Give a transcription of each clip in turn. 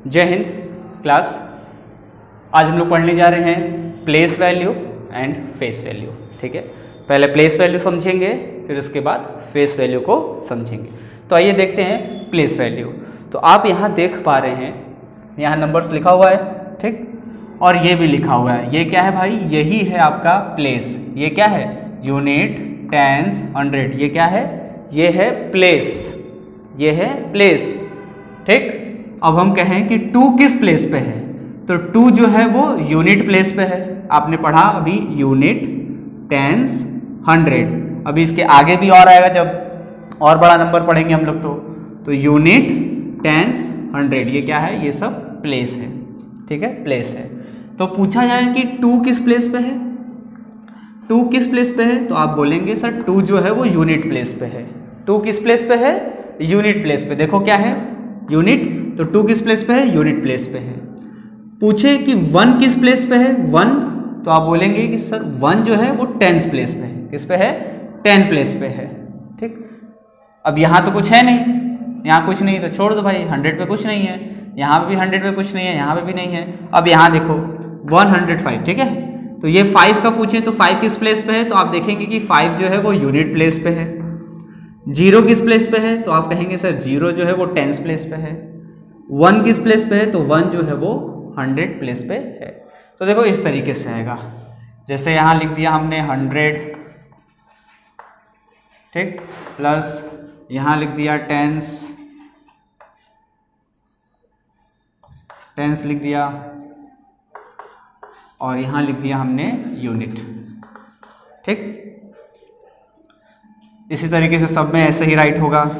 जय हिंद क्लास। आज हम लोग पढ़ने जा रहे हैं place value and face value. ठीक है, पहले प्लेस वैल्यू समझेंगे, फिर उसके बाद फेस वैल्यू को समझेंगे। तो आइए देखते हैं प्लेस वैल्यू। तो आप यहाँ देख पा रहे हैं, यहाँ नंबर्स लिखा हुआ है, ठीक, और ये भी लिखा हुआ है। ये क्या है भाई? यही है आपका प्लेस। ये क्या है? Unit, tens, hundred. ये क्या है? ये है प्लेस। ये है प्लेस। ठीक, अब हम कहें कि 2 किस प्लेस पे है, तो 2 जो है वो यूनिट प्लेस पे है। आपने पढ़ा अभी यूनिट, टेंस, हंड्रेड। अभी इसके आगे भी और आएगा जब और बड़ा नंबर पढ़ेंगे हम लोग। तो यूनिट, टेंस, हंड्रेड, ये क्या है? ये सब प्लेस है। ठीक है, प्लेस है। तो पूछा जाए कि 2 किस प्लेस पे है, 2 किस प्लेस पे है, तो आप बोलेंगे सर 2 जो है वो यूनिट प्लेस पे है। 2 किस प्लेस पे है? यूनिट प्लेस पे। देखो क्या है? यूनिट। तो 2 किस प्लेस पे है? यूनिट प्लेस पे है। पूछे कि 1 किस प्लेस पे है? 1, तो आप बोलेंगे कि सर 1 जो है वो टेंस प्लेस पे है। किस पे है? 10 प्लेस पे है। ठीक, अब यहाँ तो कुछ है नहीं, यहाँ कुछ नहीं, तो छोड़ दो भाई। 100 पे कुछ नहीं है, यहाँ पे भी 100 पे कुछ नहीं है, यहाँ पे भी नहीं है। अब यहाँ देखो 105। ठीक है, तो ये 5 का पूछे तो 5 किस प्लेस पे है, तो आप देखेंगे कि 5 जो है वो यूनिट प्लेस पे है। 0 किस प्लेस पे है, तो आप कहेंगे सर 0 जो है वो टेंस प्लेस पे है। 1 किस प्लेस पे है, तो 1 जो है वो 100 प्लेस पे है। तो देखो इस तरीके से आएगा। जैसे यहाँ लिख दिया हमने 100, ठीक, प्लस यहाँ लिख दिया टेंस लिख दिया, और यहाँ लिख दिया हमने यूनिट। ठीक, इसी तरीके से सब में ऐसे ही राइट होगा।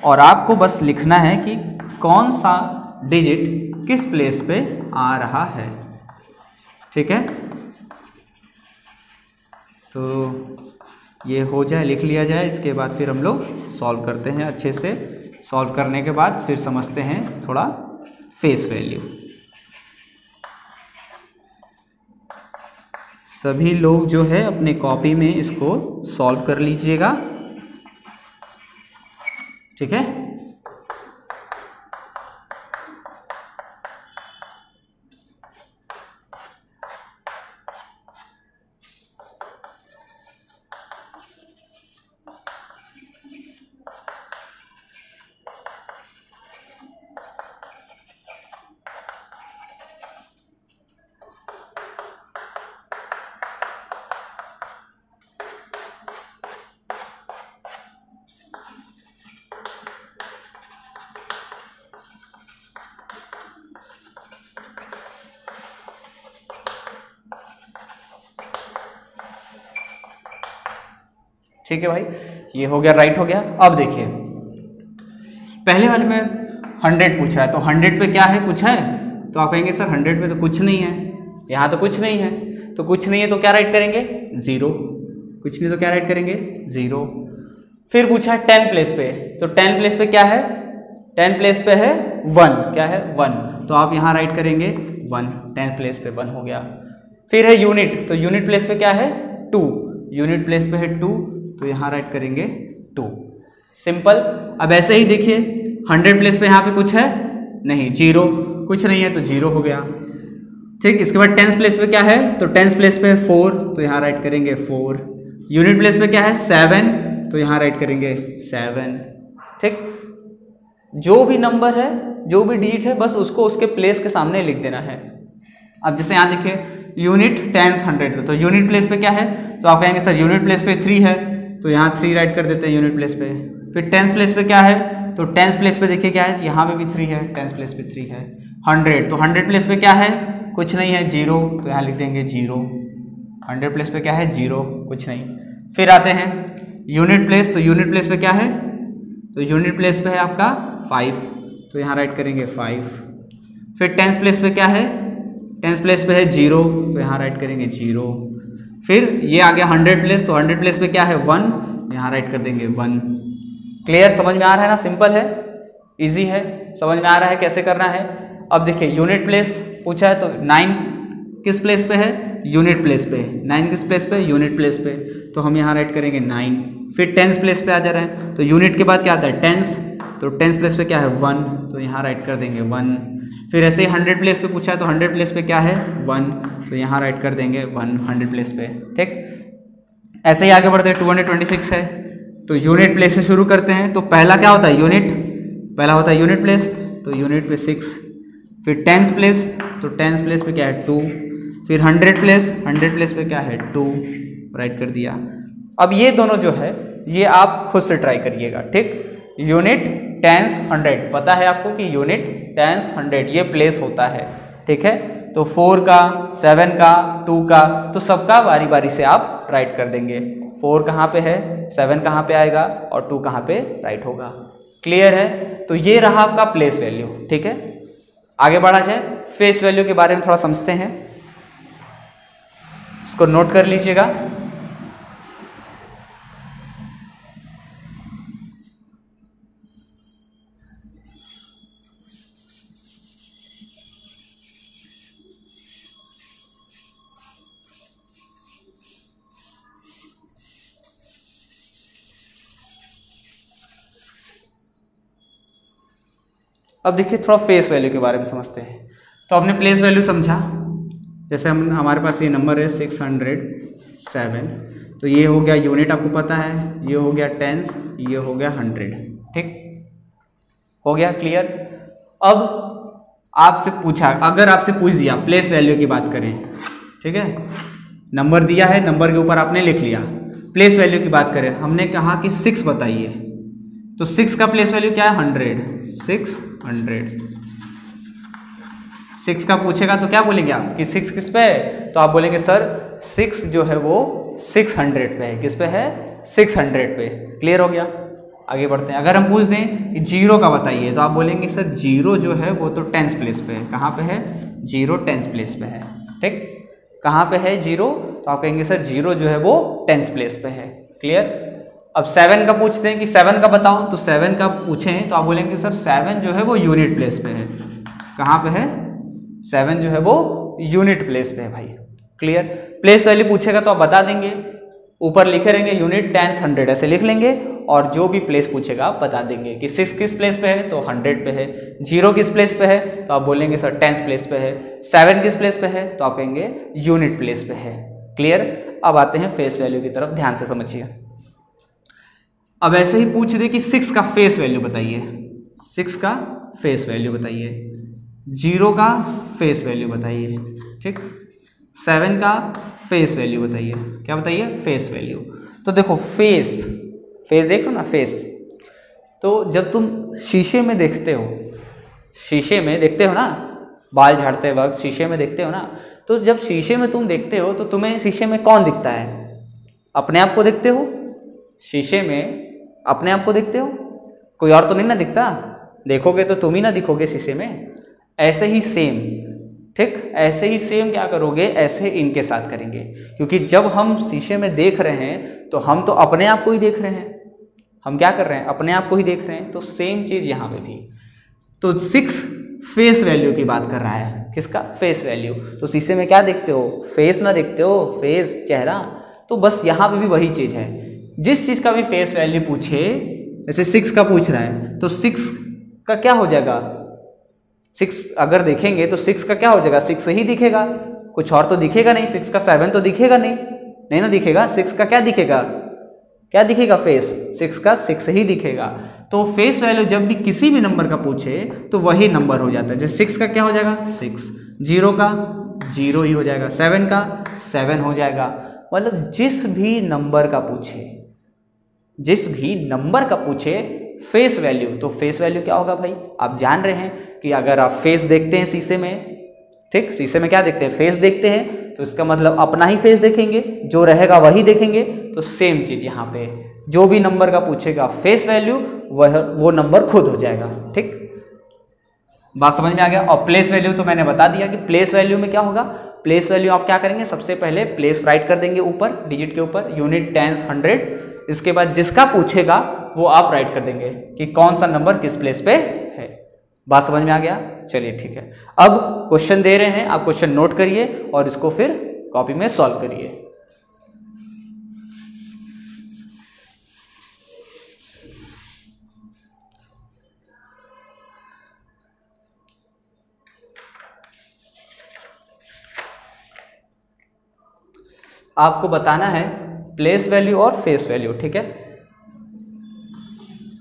और आपको बस लिखना है कि कौन सा डिजिट किस प्लेस पे आ रहा है। ठीक है, तो ये हो जाए, लिख लिया जाए। इसके बाद फिर हम लोग सॉल्व करते हैं अच्छे से। सॉल्व करने के बाद फिर समझते हैं थोड़ा फेस वैल्यू। सभी लोग जो है अपने कॉपी में इसको सॉल्व कर लीजिएगा। ठीक है, ठीक है भाई, ये हो गया, राइट हो गया। अब देखिए पहले वाले में 100 पूछ रहा है, तो 100 पे क्या है? कुछ है? तो आप कहेंगे सर 100 पे तो कुछ नहीं है, यहाँ तो कुछ नहीं है। तो कुछ नहीं है तो क्या राइट करेंगे? 0। कुछ नहीं तो क्या राइट करेंगे? 0। फिर पूछा है 10 प्लेस पे, तो 10 प्लेस पे क्या है? 10 प्लेस पे है 1। क्या है? 1, तो आप यहाँ राइट करेंगे 1। 10 प्लेस पे 1 हो गया। फिर है यूनिट, तो यूनिट प्लेस पे क्या है? 2। यूनिट प्लेस पे है 2, तो यहाँ राइट करेंगे 2। सिंपल। अब ऐसे ही देखिए 100 प्लेस पे यहाँ पे कुछ है? नहीं, 0। कुछ नहीं है तो 0 हो गया। ठीक, इसके बाद 10 प्लेस पे क्या है? तो 10 प्लेस पे है 4, तो यहाँ राइट करेंगे 4। यूनिट प्लेस पे क्या है? 7, तो यहाँ राइट करेंगे 7। ठीक, जो भी नंबर है, जो भी डिजिट है, बस उसको उसके प्लेस के सामने लिख देना है। अब जैसे यहाँ देखिए यूनिट, टेंस, 100, तो यूनिट प्लेस पे क्या है? तो आप कहेंगे सर यूनिट प्लेस पे 3 है, तो यहाँ 3 राइट कर देते हैं यूनिट प्लेस पे। फिर टेंस प्लेस पे क्या है? तो टेंस प्लेस पे देखिए क्या है? यहाँ पे भी 3 है, टेंस प्लेस पे 3 है। 100, तो 100 प्लेस पे क्या है? कुछ नहीं है, 0, तो यहाँ लिख देंगे 0। 100 प्लेस पे क्या है? 0, कुछ नहीं। फिर आते हैं यूनिट प्लेस, तो यूनिट प्लेस पे क्या है? तो यूनिट प्लेस पे है आपका 5, तो यहाँ राइट करेंगे 5। फिर टेंस प्लेस पे क्या है? टेंस प्लेस पे है 0, तो यहाँ राइट करेंगे 0। फिर ये आ गया 100 प्लेस, तो 100 प्लेस पे क्या है? 1, यहाँ राइट कर देंगे 1। क्लियर? समझ में आ रहा है ना? सिंपल है, इजी है, समझ में आ रहा है कैसे करना है। अब देखिए यूनिट प्लेस पूछा है, तो 9 किस प्लेस पे है? यूनिट प्लेस पे। 9 किस प्लेस पे? यूनिट प्लेस पे, तो हम यहाँ राइट करेंगे 9। फिर टेंस प्लेस पे आ जा रहे हैं, तो यूनिट के बाद क्या आता है? टेंस, तो टेंस प्लेस पे क्या है? 1, तो यहाँ राइट कर देंगे 1। फिर ऐसे ही 100 प्लेस पे पूछा है तो 100 प्लेस पे क्या है 1, तो यहाँ राइट कर देंगे 1 100 प्लेस पे। ठीक, ऐसे ही आगे बढ़ते हैं 226 है तो यूनिट प्लेस से शुरू करते हैं। तो पहला क्या होता है यूनिट, पहला होता है यूनिट प्लेस, तो यूनिट पे 6, फिर टेंस प्लेस, तो टेंस प्लेस पे क्या है 2, फिर 100 प्लेस, 100 प्लेस पे क्या है 2, राइट कर दिया। अब ये दोनों जो है ये आप खुद से ट्राई करिएगा। ठीक, यूनिट टेंस 100 पता है आपको कि यूनिट टेंस 100 ये प्लेस होता है। ठीक है, तो 4 का, 7 का, 2 का, तो सबका बारी बारी से आप राइट कर देंगे। 4 कहाँ पे है, 7 कहाँ पे आएगा और 2 कहाँ पे राइट होगा। क्लियर है, तो ये रहा आपका प्लेस वैल्यू। ठीक है, आगे बढ़ा जाए, फेस वैल्यू के बारे में थोड़ा समझते हैं, इसको नोट कर लीजिएगा। अब देखिए थोड़ा फेस वैल्यू के बारे में समझते हैं। तो आपने प्लेस वैल्यू समझा, जैसे हम हमारे पास ये नंबर है 607, तो ये हो गया यूनिट आपको पता है, ये हो गया टेंस, ये हो गया 100। ठीक हो गया, क्लियर। अब आपसे पूछा, अगर आपसे पूछ दिया प्लेस वैल्यू की बात करें, ठीक है, नंबर दिया है, नंबर के ऊपर आपने लिख लिया, प्लेस वैल्यू की बात करें, हमने कहा कि 6 बताइए, तो 6 का प्लेस वैल्यू क्या है 100, 600। 6 का पूछेगा तो क्या बोलेंगे आप कि 6 किस पे है, तो आप बोलेंगे सर 6 जो है वो 600 पे है। किस पे है 600 पे। क्लियर हो गया, आगे बढ़ते हैं। अगर हम पूछ दें कि 0 का बताइए तो आप बोलेंगे सर 0 जो है वो तो टेंस प्लेस पे है। कहाँ पे है 0 टेंस प्लेस पे है। ठीक, कहाँ पे है 0, तो आप कहेंगे सर 0 जो है वो टेंस प्लेस पे है। क्लियर। अब 7 का पूछते हैं कि 7 का बताओ, तो 7 का पूछें तो आप बोलेंगे सर 7 जो है वो यूनिट प्लेस पे है। कहाँ पे है 7 जो है वो यूनिट प्लेस पे है भाई। क्लियर। प्लेस वैल्यू पूछेगा तो आप बता देंगे, ऊपर लिखे रहेंगे यूनिट टेंस 100 ऐसे लिख लेंगे, और जो भी प्लेस पूछेगा आप बता देंगे कि 6 किस प्लेस पे है तो 100 पे है, 0 किस प्लेस पे है तो आप बोलेंगे सर टेंस प्लेस पे है, 7 किस प्लेस पे है तो आप कहेंगे यूनिट प्लेस पे है। क्लियर। अब आते हैं फेस वैल्यू की तरफ, ध्यान से समझिए। अब ऐसे ही पूछ दे कि 6 का फेस वैल्यू बताइए, 6 का फेस वैल्यू बताइए, 0 का फेस वैल्यू बताइए, ठीक, 7 का फेस वैल्यू बताइए। क्या बताइए फेस वैल्यू। तो देखो फेस, फेस देख लो ना, फेस तो जब तुम शीशे में देखते हो, शीशे में देखते हो ना, बाल झाड़ते वक्त शीशे में देखते हो ना, तो जब शीशे में तुम देखते हो तो तुम्हें शीशे में कौन दिखता है, अपने आप को देखते हो, शीशे में अपने आप को देखते हो, कोई और तो नहीं ना दिखता, देखोगे तो तुम ही ना दिखोगे शीशे में। ऐसे ही सेम, ठीक, ऐसे ही सेम क्या करोगे, ऐसे इनके साथ करेंगे, क्योंकि जब हम शीशे में देख रहे हैं तो हम तो अपने आप को ही देख रहे हैं, हम क्या कर रहे हैं अपने आप को ही देख रहे हैं, तो सेम चीज यहाँ पे भी। तो 6 फेस वैल्यू की बात कर रहा है, किसका फेस वैल्यू। तो शीशे में क्या देखते हो, फेस ना देखते हो, फेस चेहरा, तो बस यहाँ पे भी वही चीज है, जिस चीज का भी फेस वैल्यू पूछे, जैसे 6 का पूछ रहा है तो 6 का क्या हो जाएगा, 6 अगर देखेंगे तो 6 का क्या हो जाएगा, 6 ही दिखेगा, कुछ और तो दिखेगा नहीं, 6 का 7 तो दिखेगा नहीं, नहीं ना दिखेगा, 6 का क्या दिखेगा, क्या दिखेगा फेस, 6 का 6 ही दिखेगा। तो फेस वैल्यू जब भी किसी भी नंबर का पूछे तो वही नंबर हो जाता है। जैसे 6 का क्या हो जाएगा 6, 0 का 0 ही हो जाएगा, 7 का 7 हो जाएगा। मतलब जिस भी नंबर का पूछे, जिस भी नंबर का पूछे फेस वैल्यू, तो फेस वैल्यू क्या होगा भाई, आप जान रहे हैं कि अगर आप फेस देखते हैं शीशे में, ठीक, शीशे में क्या देखते हैं, फेस देखते हैं, तो इसका मतलब अपना ही फेस देखेंगे, जो रहेगा वही देखेंगे। तो सेम चीज यहाँ पे, जो भी नंबर का पूछेगा फेस वैल्यू वो नंबर खुद हो जाएगा। ठीक, बात समझ में आ गया। और प्लेस वैल्यू तो मैंने बता दिया कि प्लेस वैल्यू में क्या होगा, प्लेस वैल्यू आप क्या करेंगे, सबसे पहले प्लेस राइट कर देंगे ऊपर डिजिट के ऊपर, यूनिट टेंस 100, इसके बाद जिसका पूछेगा वो आप राइट कर देंगे कि कौन सा नंबर किस प्लेस पे है। बात समझ में आ गया, चलिए ठीक है। अब क्वेश्चन दे रहे हैं, आप क्वेश्चन नोट करिए और इसको फिर कॉपी में सॉल्व करिए। आपको बताना है प्लेस वैल्यू और फेस वैल्यू, ठीक है।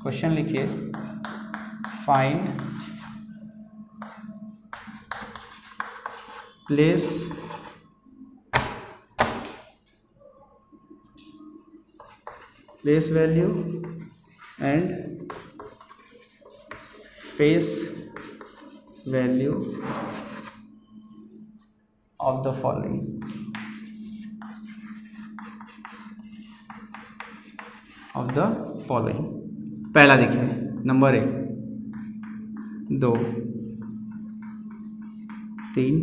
क्वेश्चन लिखिए, find place value and face value of the following, पहला देखिए, नंबर 1, 2, 3,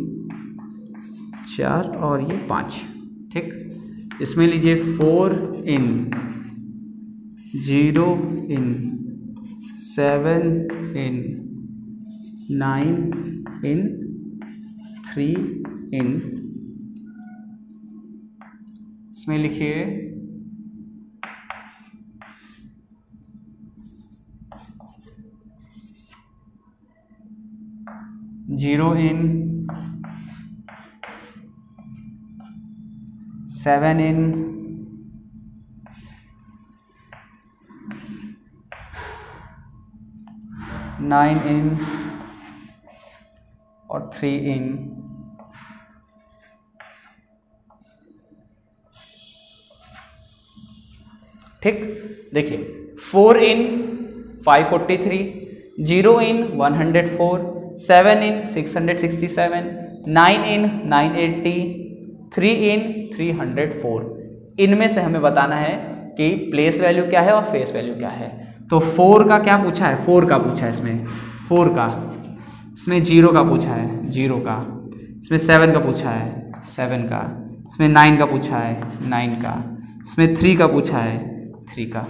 4 और ये 5, ठीक। इसमें लीजिए 4 in 0 in 7 in 9 in 3 in, इसमें लिखिए 0 in 7 in 9 in और 3 in, ठीक। देखिए 4 in 543, 0 in 104, 7 in 667, 9 in 980, 3 in 304। इनमें से हमें बताना है कि प्लेस वैल्यू क्या है और फेस वैल्यू क्या है। तो 4 का क्या पूछा है, 4 का पूछा है इसमें, 4 का, इसमें 0 का पूछा है, 0 का, इसमें 7 का पूछा है, 7 का, इसमें 9 का पूछा है, 9 का, इसमें 3 का पूछा है, 3 का।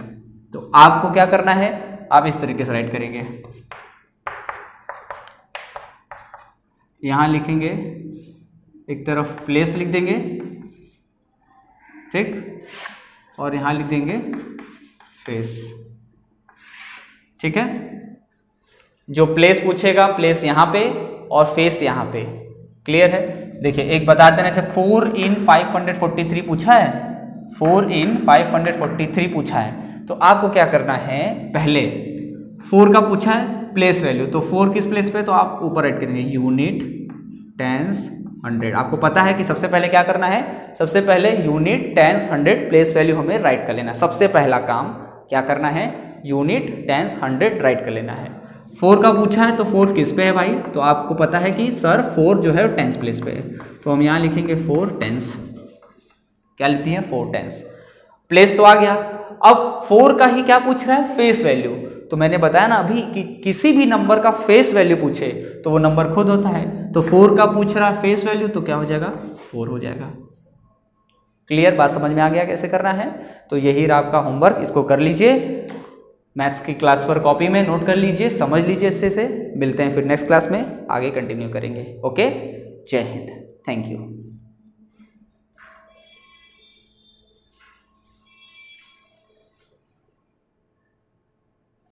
तो आपको क्या करना है, आप इस तरीके से राइट करेंगे, यहां लिखेंगे, एक तरफ प्लेस लिख देंगे, ठीक, और यहां लिख देंगे फेस, ठीक है। जो प्लेस पूछेगा, प्लेस यहाँ पे और फेस यहाँ पे, क्लियर है। देखिए एक बता देना, जैसे 4 in 543 पूछा है, 4 in 543 पूछा है, तो आपको क्या करना है, पहले 4 का पूछा है प्लेस वैल्यू, तो 4 किस प्लेस पे, तो आप ऊपर राइट करेंगे यूनिट, टेंस, 100। आपको पता है कि सबसे पहले क्या करना है, सबसे पहले यूनिट, टेंस, 100 प्लेस वैल्यू हमें राइट कर लेना है। सबसे पहला काम क्या करना है, यूनिट, टेंस, 100 राइट कर लेना है। 4 का पूछा है तो 4 किस पे है भाई, तो आपको पता है कि सर 4 जो है वो टेंस प्लेस पे है, तो हम यहाँ लिखेंगे 4 टेंस, क्या लिखती हैं 4 टेंस, प्लेस तो आ गया। अब 4 का ही क्या पूछ रहा है, फेस वैल्यू, तो मैंने बताया ना अभी कि किसी भी नंबर का फेस वैल्यू पूछे तो वो नंबर खुद होता है, तो 4 का पूछ रहा है फेस वैल्यू, तो क्या हो जाएगा, 4 हो जाएगा। क्लियर, बात समझ में आ गया कैसे करना है। तो यही रहा आपका होमवर्क, इसको कर लीजिए, मैथ्स की क्लास पर कॉपी में नोट कर लीजिए, समझ लीजिए इससे से। मिलते हैं फिर नेक्स्ट क्लास में, आगे कंटिन्यू करेंगे। ओके, जय हिंद, थैंक यू।